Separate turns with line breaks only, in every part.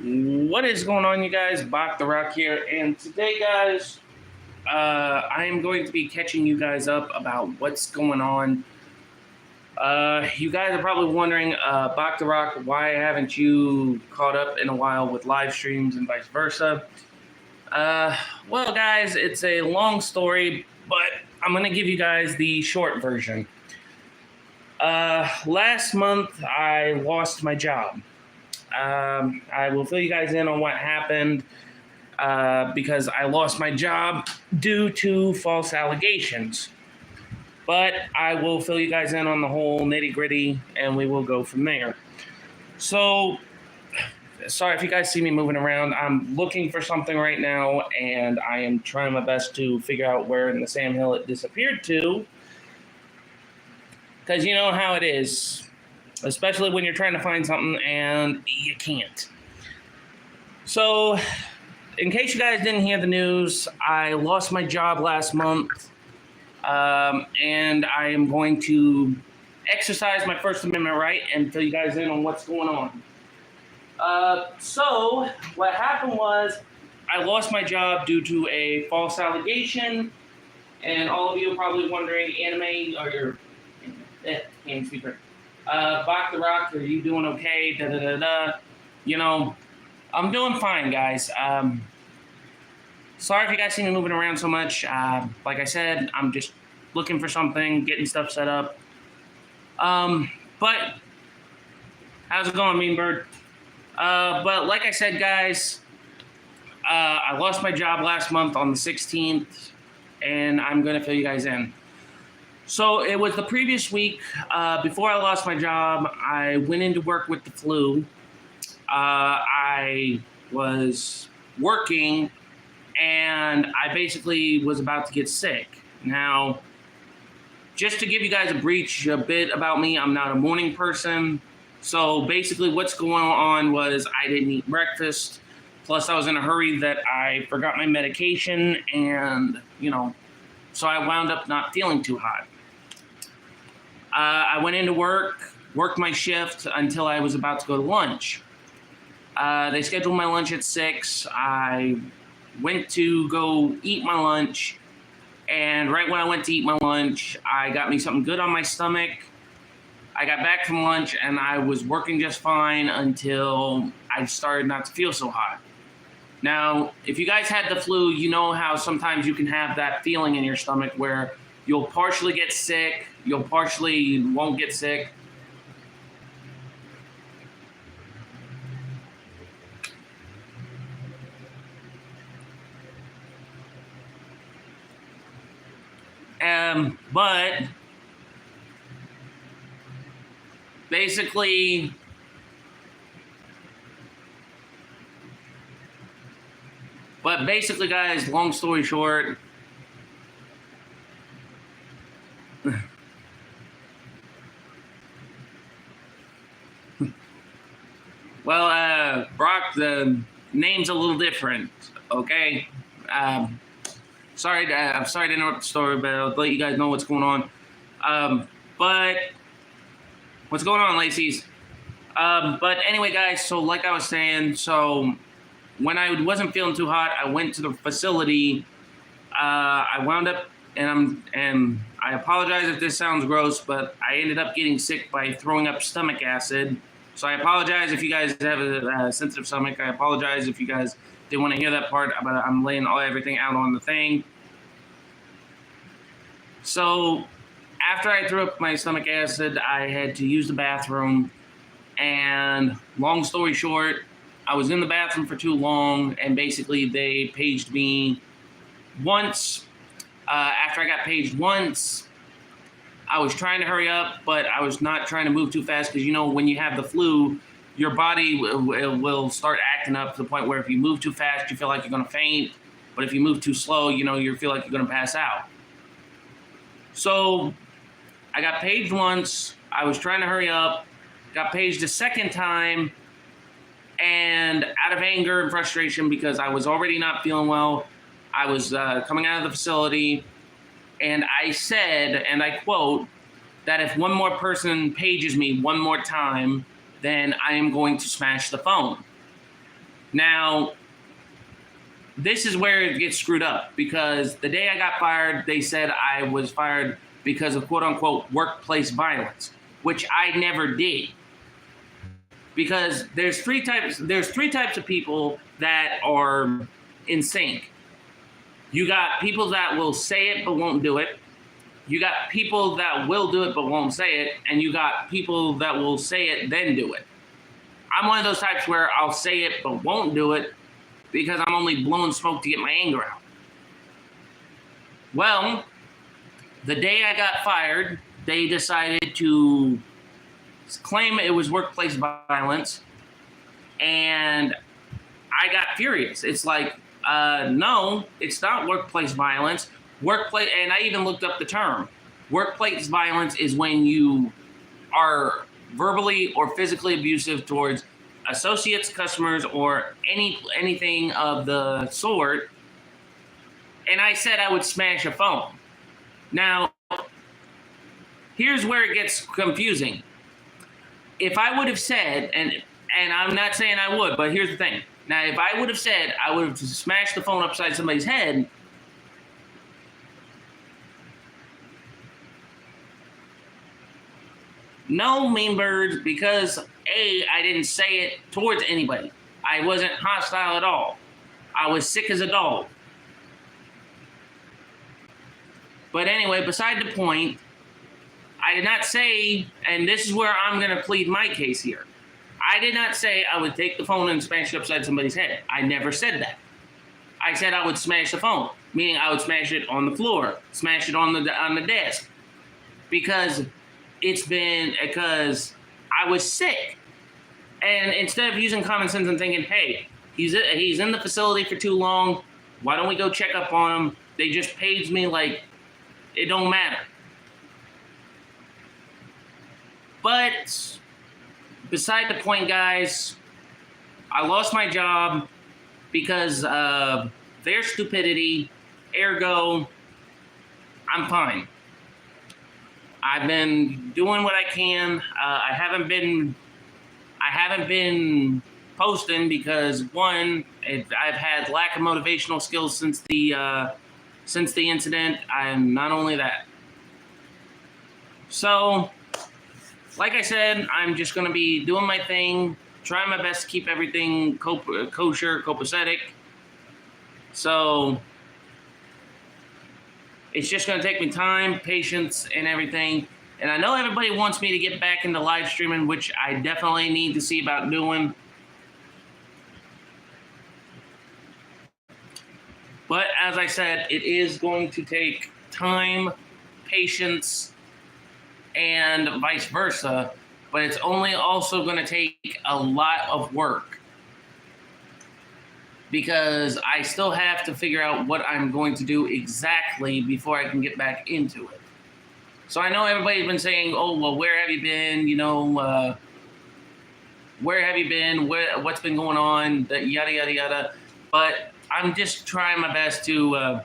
What is going on, you guys? Bach the Rock here, and today, guys, I am going to be catching you guys up about what's going on. You guys are probably wondering, Bach the Rock, why haven't you caught up in a while with live streams and vice versa? Well, guys, it's a long story, but I'm going to give you guys the short version. Last month, I lost my job. I will fill you guys in on what happened because I lost my job due to false allegations. But I will fill you guys in on the whole nitty-gritty, and we will go from there. So, sorry if you guys see me moving around. I'm looking for something right now, and I am trying my best to figure out where in the sandhill it disappeared to. Because you know how it is. Especially when you're trying to find something and you can't. So, in case you guys didn't hear the news, I lost my job last month, and I am going to exercise my First Amendment right and fill you guys in on what's going on. So, what happened was, I lost my job due to a false allegation, and all of you are probably wondering, anime, or your game speaker. Bach the Rock, are you doing okay? You know, I'm doing fine, guys. Sorry if you guys see me moving around so much. Like I said, I'm just looking for something, getting stuff set up. But how's it going, Mean Bird? But like I said, guys, I lost my job last month on the 16th, and I'm going to fill you guys in. So it was the previous week, before I lost my job, I went into work with the flu. I was working, and I basically was about to get sick. Now, just to give you guys a bit about me, I'm not a morning person. So basically what's going on was I didn't eat breakfast. Plus I was in a hurry that I forgot my medication, and, so I wound up not feeling too hot. I went into work, worked my shift until I was about to go to lunch. They scheduled my lunch at 6. I went to go eat my lunch, and right when I went to eat my lunch, I got me something good on my stomach. I got back from lunch, and I was working just fine until I started not to feel so hot. Now, if you guys had the flu, you know how sometimes you can have that feeling in your stomach where you'll partially get sick, you'll partially won't get sick. But basically, guys, long story short, well, Brock, the name's a little different, okay? I'm sorry to interrupt the story, but I'll let you guys know what's going on. But what's going on, Lacey's? But anyway, guys, so like I was saying, so when I wasn't feeling too hot, I went to the facility. I wound up, and I apologize if this sounds gross, but I ended up getting sick by throwing up stomach acid. So I apologize if you guys have a sensitive stomach. I apologize if you guys didn't want to hear that part, but I'm laying everything out on the thing. So after I threw up my stomach acid, I had to use the bathroom. And long story short, I was in the bathroom for too long, and basically they paged me once. After I got paged once, I was trying to hurry up, but I was not trying to move too fast because, when you have the flu, your body will start acting up to the point where if you move too fast, you feel like you're going to faint. But if you move too slow, you feel like you're going to pass out. So I got paged once. I was trying to hurry up. Got paged a second time. And out of anger and frustration, because I was already not feeling well, I was coming out of the facility, and I said, and I quote, that if one more person pages me one more time, then I am going to smash the phone. Now, this is where it gets screwed up, because the day I got fired, they said I was fired because of quote unquote workplace violence, which I never did. Because there's three types of people that are in sync. You got people that will say it but won't do it. You got people that will do it but won't say it, and you got people that will say it then do it. I'm one of those types where I'll say it but won't do it because I'm only blowing smoke to get my anger out. Well, the day I got fired, they decided to claim it was workplace violence, and I got furious. It's like, no, it's not workplace violence. And I even looked up the term. Workplace violence is when you are verbally or physically abusive towards associates, customers, or anything of the sort. And I said I would smash a phone. Now, here's where it gets confusing. If I would have said, and I'm not saying I would, but here's the thing. Now, if I would have said I would have smashed the phone upside somebody's head, no, mean birds, because A, I didn't say it towards anybody. I wasn't hostile at all. I was sick as a dog. But anyway, beside the point, I did not say, and this is where I'm going to plead my case here. I did not say I would take the phone and smash it upside somebody's head. I never said that. I said I would smash the phone, meaning I would smash it on the floor, smash it on the desk, because I was sick. And instead of using common sense and thinking, hey, he's in the facility for too long, why don't we go check up on him? They just paged me like it don't matter. But beside the point, guys, I lost my job because of their stupidity. Ergo, I'm fine. I've been doing what I can. I haven't been posting because one, I've had lack of motivational skills since the incident. I'm not only that. So, like I said, I'm just going to be doing my thing, trying my best to keep everything kosher, copacetic. So, it's just going to take me time, patience, and everything. And I know everybody wants me to get back into live streaming, which I definitely need to see about doing. But as I said, it is going to take time, patience, and vice versa. But it's only also going to take a lot of work, because I still have to figure out what I'm going to do exactly before I can get back into it. So I know everybody's been saying, oh, well, where have you been? You know, where have you been? What's been going on? Yada, yada, yada. But I'm just trying my best to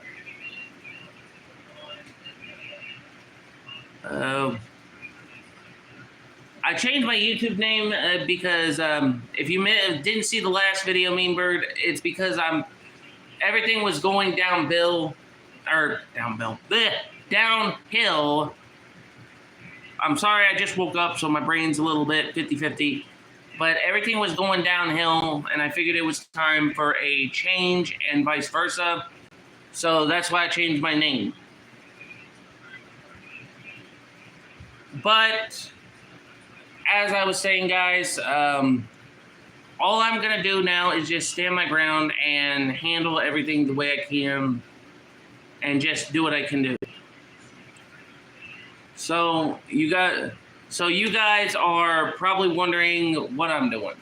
I changed my YouTube name because if you didn't see the last video, Mean Bird, it's because everything was going downhill. I'm sorry, I just woke up, so my brain's a little bit 50-50. But everything was going downhill, and I figured it was time for a change and vice versa. So that's why I changed my name. But as I was saying, guys, all I'm going to do now is just stand my ground and handle everything the way I can and just do what I can do. So you guys are probably wondering what I'm doing.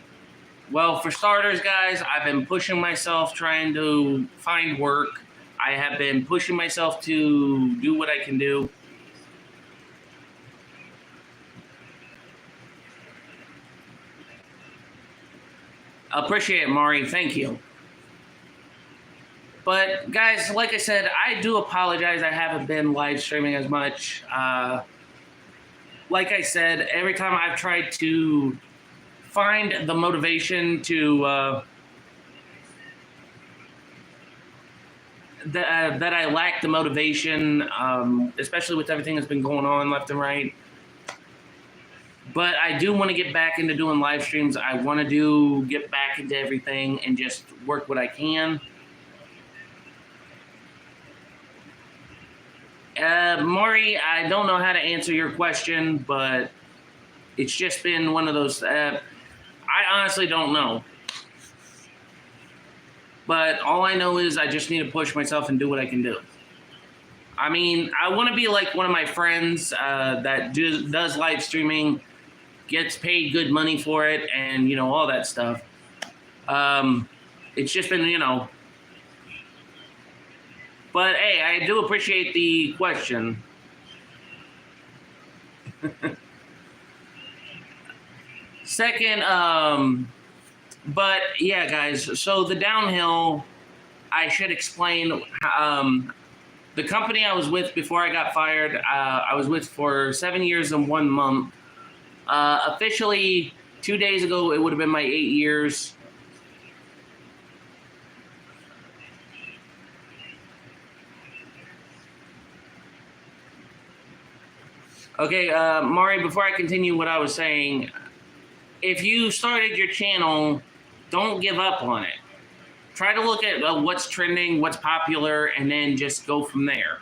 Well, for starters, guys, I've been pushing myself trying to find work. I have been pushing myself to do what I can do. Appreciate it, Mari. Thank you. But guys, like I said, I do apologize. I haven't been live streaming as much. Like I said, every time I've tried to find the motivation to that I lack the motivation, especially with everything that's been going on left and right. But I do want to get back into doing live streams. I want to get back into everything and just work what I can. Maury, I don't know how to answer your question, but it's just been one of those. I honestly don't know. But all I know is I just need to push myself and do what I can do. I mean, I want to be like one of my friends that does live streaming, gets paid good money for it, and, you know, all that stuff. It's just been, you know. But, hey, I do appreciate the question. Second, but, yeah, guys, so the downhill, I should explain, the company I was with before I got fired, I was with for 7 years and 1 month. Officially, 2 days ago, it would have been my 8 years. Okay, Mari, before I continue what I was saying, if you started your channel, don't give up on it. Try to look at what's trending, what's popular, and then just go from there.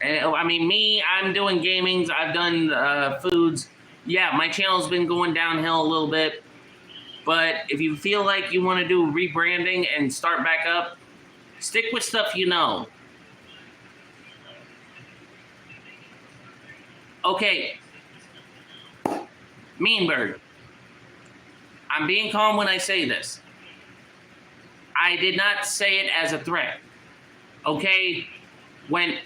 And I mean, me, I'm doing gamings, I've done foods. Yeah, my channel's been going downhill a little bit. But if you feel like you want to do rebranding and start back up, stick with stuff you know. Okay, Mean Bird. I'm being calm when I say this. I did not say it as a threat. Okay, when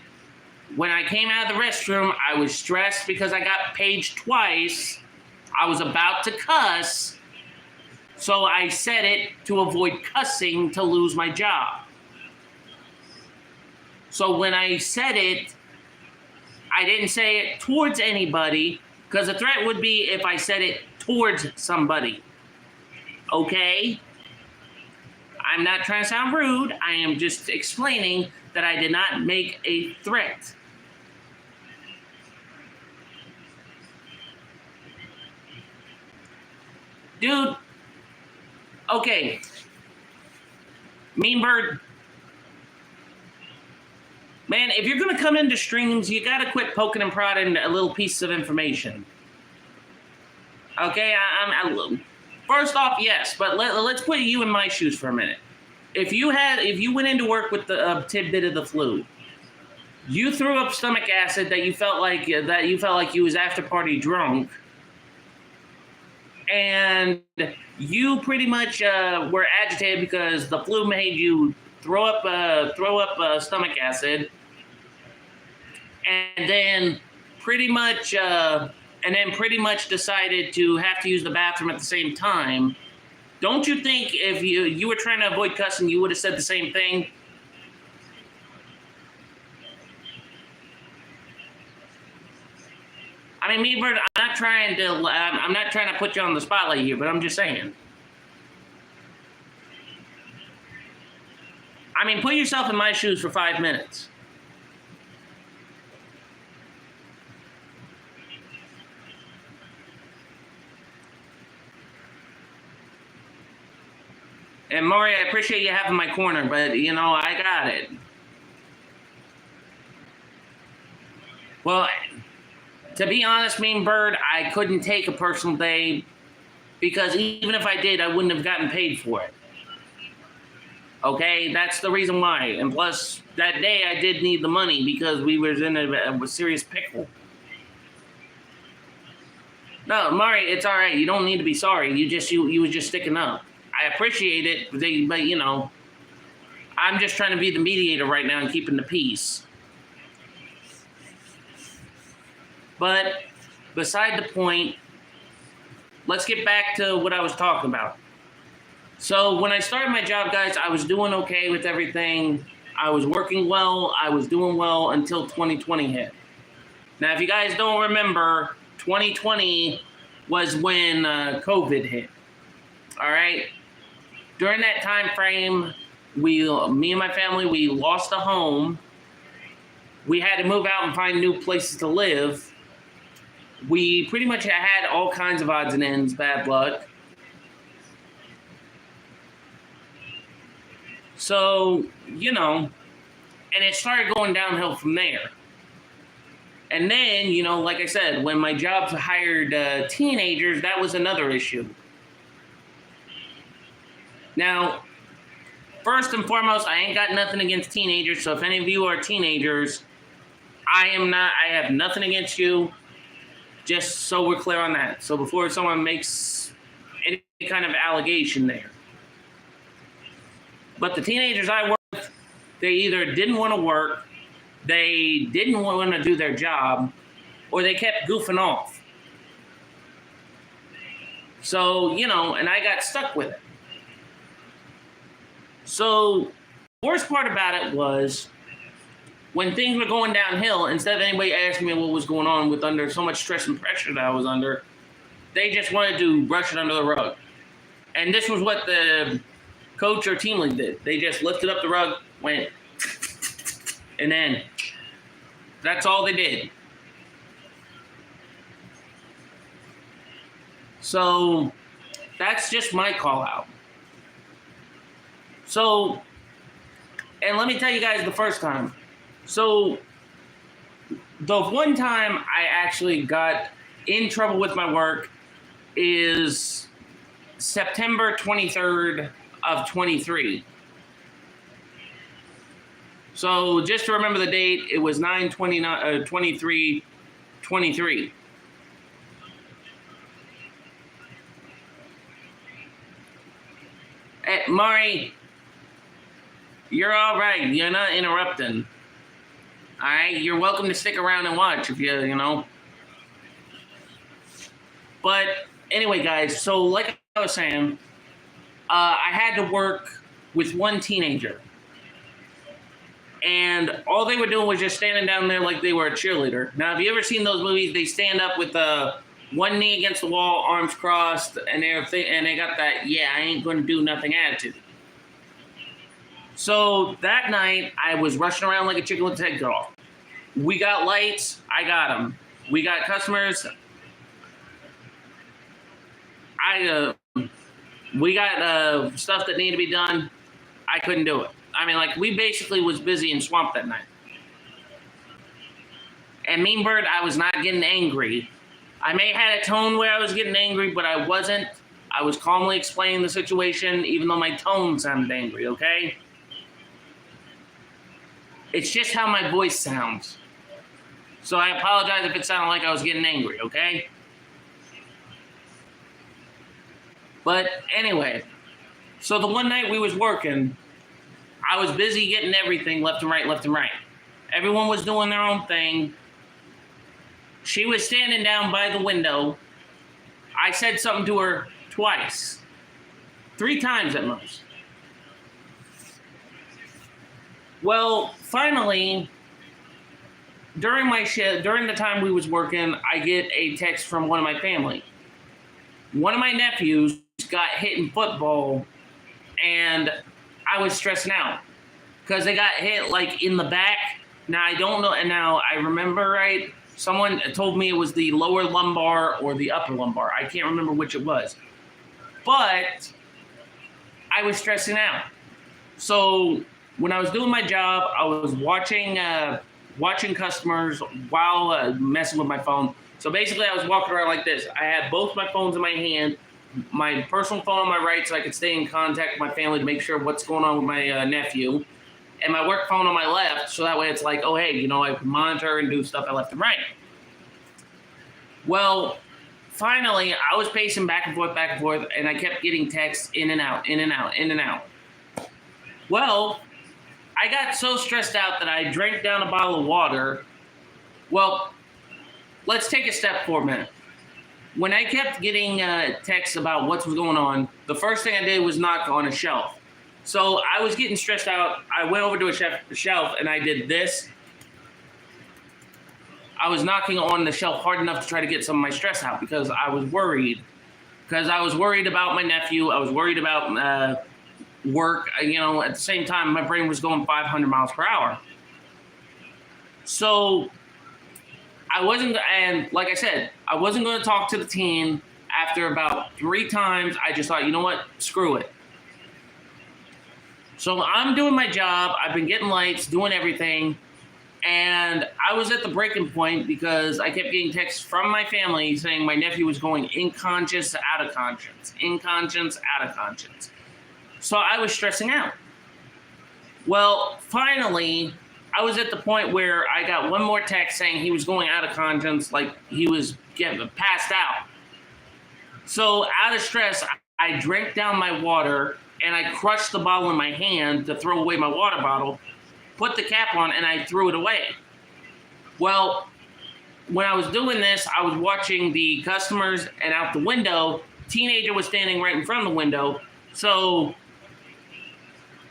I came out of the restroom, I was stressed because I got paged twice. I was about to cuss, so I said it to avoid cussing to lose my job. So when I said it, I didn't say it towards anybody, because a threat would be if I said it towards somebody. Okay? I'm not trying to sound rude. I am just explaining that I did not make a threat. Dude, okay. Mean Bird. Man, if you're going to come into streams, you got to quit poking and prodding a little piece of information. Okay, first off, yes, but let's put you in my shoes for a minute. If you went into work with the tidbit of the flu, you threw up stomach acid that you felt like you was after party drunk, and you pretty much were agitated because the flu made you throw up stomach acid, and then pretty much decided to have to use the bathroom at the same time. Don't you think if you were trying to avoid cussing, you would have said the same thing? I mean, me, Bert, I'm not trying to put you on the spotlight here, but I'm just saying. I mean, put yourself in my shoes for 5 minutes. And Maury, I appreciate you having my corner, but, you know, I got it. Well, to be honest, Mean Bird, I couldn't take a personal day because even if I did, I wouldn't have gotten paid for it. Okay, that's the reason why. And plus, that day I did need the money because we was in a serious pickle. No, Maury, it's all right. You don't need to be sorry. You was just sticking up. I appreciate it, but you know, I'm just trying to be the mediator right now and keeping the peace. But beside the point, let's get back to what I was talking about. So when I started my job, guys, I was doing okay with everything. I was working well. I was doing well until 2020 hit. Now, if you guys don't remember, 2020 was when COVID hit. All right. During that time frame, me and my family, we lost a home. We had to move out and find new places to live. We pretty much had all kinds of odds and ends, bad luck. So, and it started going downhill from there. And then, like I said, when my job hired teenagers, that was another issue. Now, first and foremost, I ain't got nothing against teenagers. So if any of you are teenagers, I have nothing against you. Just so we're clear on that. So before someone makes any kind of allegation there. But the teenagers I work with, they either didn't want to work, they didn't want to do their job, or they kept goofing off. So, and I got stuck with it. So, the worst part about it was when things were going downhill, instead of anybody asking me what was going on with under so much stress and pressure that I was under, they just wanted to brush it under the rug. And this was what the coach or team lead did. They just lifted up the rug, went, and then that's all they did. So that's just my call out. So, and let me tell you guys the first time. So the one time I actually got in trouble with my work is September 23rd of 23. So just to remember the date, it was 9/23/23. Hey, Mari, you're all right. You're not interrupting. All right, you're welcome to stick around and watch if you. But anyway, guys, so like I was saying, I had to work with one teenager. And all they were doing was just standing down there like they were a cheerleader. Now, have you ever seen those movies? They stand up with one knee against the wall, arms crossed, and they got that, I ain't going to do nothing attitude. So that night, I was rushing around like a chicken with its head cut off. We got lights, I got them. We got customers, we got stuff that needed to be done. I couldn't do it. I mean, we basically was busy and swamped that night. And Mean Bird, I was not getting angry. I may have had a tone where I was getting angry, but I wasn't. I was calmly explaining the situation, even though my tone sounded angry, okay? It's just how my voice sounds. So I apologize if it sounded like I was getting angry, okay? But anyway, so the one night we was working, I was busy getting everything left and right, left and right. Everyone was doing their own thing. She was standing down by the window. I said something to her twice. 3 times at most. Well, finally, during my shift, during the time we was working, I get a text from one of my family. One of my nephews got hit in football, and I was stressing out because they got hit in the back. Now I don't know, and now I remember right. Someone told me it was the lower lumbar or the upper lumbar. I can't remember which it was, but I was stressing out. So when I was doing my job, I was watching customers while messing with my phone. So basically, I was walking around like this. I had both my phones in my hand, my personal phone on my right so I could stay in contact with my family to make sure what's going on with my nephew, and my work phone on my left, so that way it's like, oh, hey, I can monitor and do stuff I left and right. Well, finally, I was pacing back and forth, and I kept getting texts in and out, in and out, in and out. Well, I got so stressed out that I drank down a bottle of water. Well, let's take a step for a minute. When I kept getting texts about what was going on, the first thing I did was knock on a shelf. So I was getting stressed out. I went over to a shelf and I did this. I was knocking on the shelf hard enough to try to get some of my stress out because I was worried. Because I was worried about my nephew. I was worried about work. You know, at the same time, my brain was going 500 miles per hour. So I wasn't, and like I said, I wasn't going to talk to the team. After about 3 times, I just thought, you know what, screw it. So I'm doing my job. I've been getting lights, doing everything. And I was at the breaking point because I kept getting texts from my family saying my nephew was going unconscious, out of conscience, unconscious, out of conscience. So I was stressing out. Well, finally, I was at the point where I got one more text saying he was going out of conscience, like he was getting passed out. So out of stress, I drank down my water and I crushed the bottle in my hand to throw away my water bottle, put the cap on, and I threw it away. Well, when I was doing this, I was watching the customers, and out the window, teenager was standing right in front of the window. So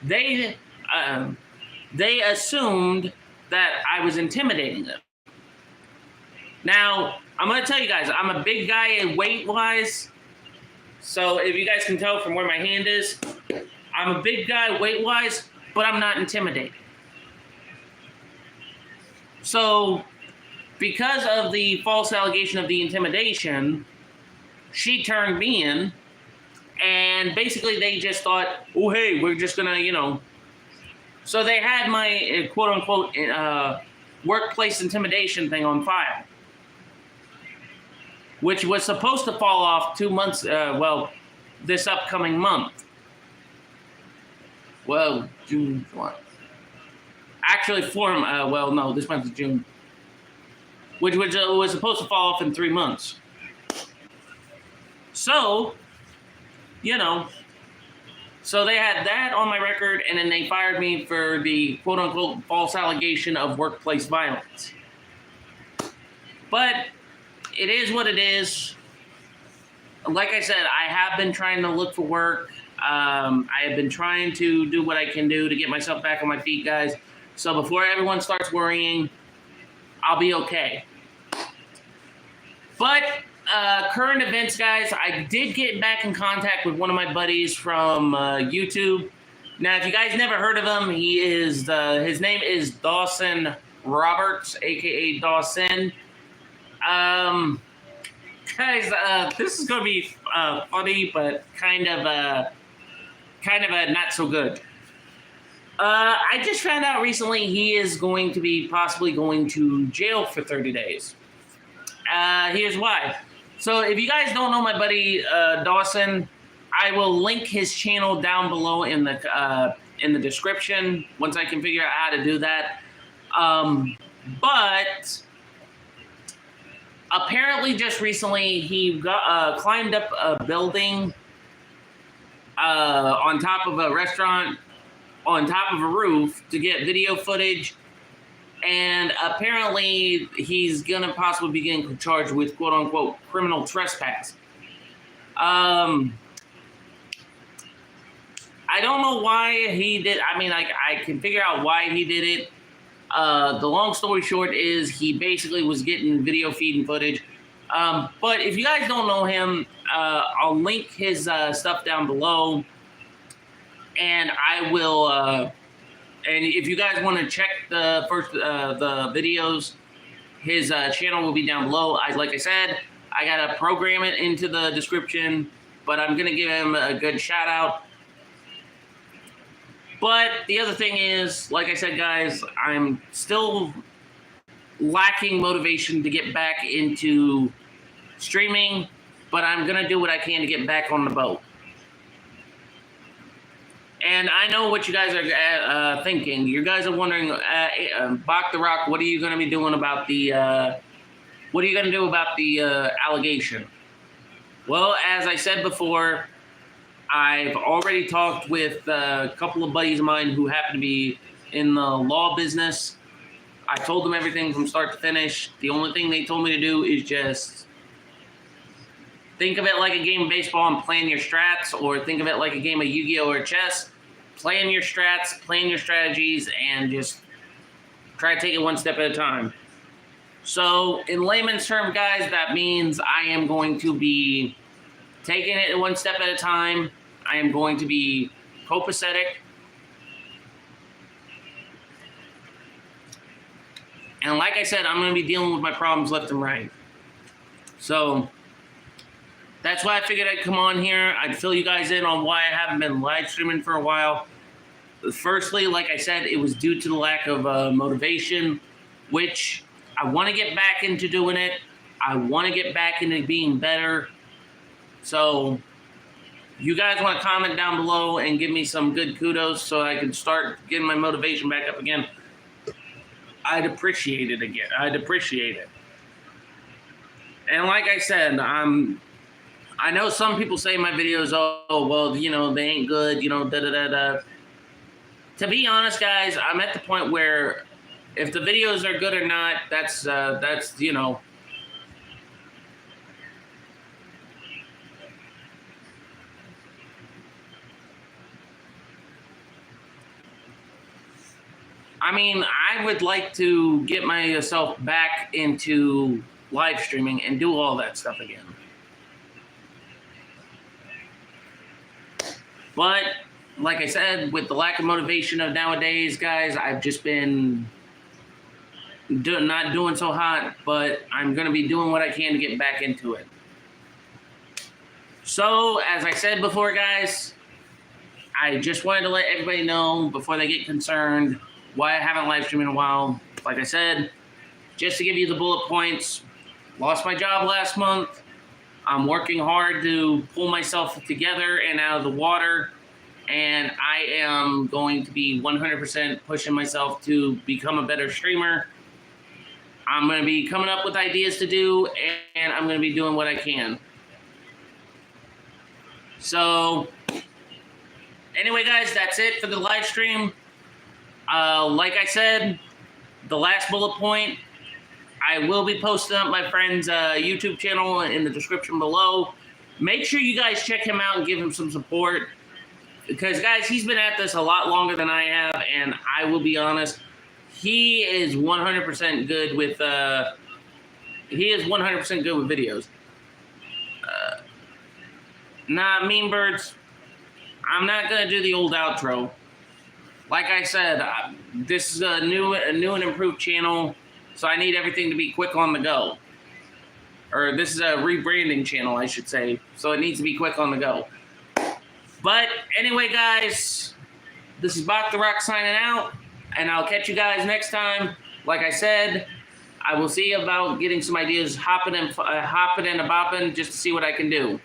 they assumed that I was intimidating them. Now, I'm going to tell you guys, I'm a big guy weight-wise. So if you guys can tell from where my hand is, I'm a big guy weight-wise, but I'm not intimidating. So because of the false allegation of the intimidation, she turned me in, and basically they just thought, oh, hey, we're just going to, you know. So they had my quote-unquote workplace intimidation thing on file, which was supposed to fall off 2 months, this upcoming month. Well, June, what? Actually, no, this month is June. Which was supposed to fall off in 3 months. So, you know, so they had that on my record, and then they fired me for the quote-unquote false allegation of workplace violence. But it is what it is. Like I said, I have been trying to look for work. I have been trying to do what I can do to get myself back on my feet, guys. So before everyone starts worrying, I'll be okay. But current events, guys, I did get back in contact with one of my buddies from YouTube. Now, if you guys never heard of him, he is his name is Dwszn Roberts, aka Dwszn. Guys, this is gonna be funny, but kind of not so good. I just found out recently he is going to be possibly going to jail for 30 days. Here's why. So if you guys don't know my buddy Dwszn, I will link his channel down below in the description once I can figure out how to do that. But apparently just recently he climbed up a building on top of a restaurant, on top of a roof to get video footage, and apparently he's gonna possibly be getting charged with quote-unquote criminal trespass. I don't know why he did. I mean, I can figure out why he did it. The long story short is he basically was getting video feed and footage. But if you guys don't know him, I'll link his stuff down below. And I will, and if you guys want to check the videos, his channel will be down below. Like I said, I got to program it into the description, but I'm going to give him a good shout out. But the other thing is, like I said, guys, I'm still lacking motivation to get back into streaming, but I'm going to do what I can to get back on the boat. And I know what you guys are thinking. You guys are wondering, Bach the Rock, what are you going to be doing about the, allegation? Well, as I said before, I've already talked with a couple of buddies of mine who happen to be in the law business. I told them everything from start to finish. The only thing they told me to do is just think of it like a game of baseball and plan your strats, or think of it like a game of Yu-Gi-Oh! Or chess. Plan your strats, plan your strategies, and just try to take it one step at a time. So in layman's terms, guys, that means I am going to be taking it one step at a time. I am going to be copacetic. And like I said, I'm going to be dealing with my problems left and right. So that's why I figured I'd come on here. I'd fill you guys in on why I haven't been live streaming for a while. Firstly, like I said, it was due to the lack of motivation, which I want to get back into doing it. I want to get back into being better. So you guys want to comment down below and give me some good kudos so I can start getting my motivation back up again. I'd appreciate it again. I'd appreciate it. And like I said, I know some people say my videos, oh, well, you know, they ain't good, you know, da-da-da-da. To be honest, guys, I'm at the point where if the videos are good or not, that's you know. I mean, I would like to get myself back into live streaming and do all that stuff again. But like I said, with the lack of motivation of nowadays, guys, I've just been not doing so hot, but I'm going to be doing what I can to get back into it. So, as I said before, guys, I just wanted to let everybody know before they get concerned why I haven't live streamed in a while. Like I said, just to give you the bullet points, lost my job last month. I'm working hard to pull myself together and out of the water, and I am going to be 100% pushing myself to become a better streamer. I'm going to be coming up with ideas to do, and I'm going to be doing what I can. So, anyway, guys, that's it for the live stream. Like I said, the last bullet point, I will be posting up my friend's YouTube channel in the description below. Make sure you guys check him out and give him some support. Because, guys, he's been at this a lot longer than I have, and I will be honest, he is 100% good with, videos. Nah, Mean Birds, I'm not going to do the old outro. Like I said, this is a new and improved channel, so I need everything to be quick on the go. Or this is a rebranding channel, I should say, so it needs to be quick on the go. But anyway, guys, this is Bach the Rock signing out, and I'll catch you guys next time. Like I said, I will see about getting some ideas, hopping and a bopping, just to see what I can do.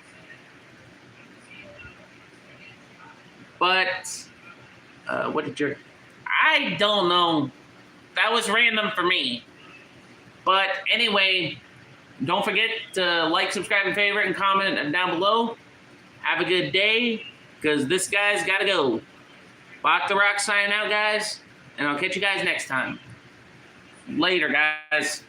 But, what did you... I don't know. That was random for me. But anyway, don't forget to like, subscribe, and favorite, and comment down below. Have a good day, because this guy's got to go. Bach the Rock signing out, guys, and I'll catch you guys next time. Later, guys.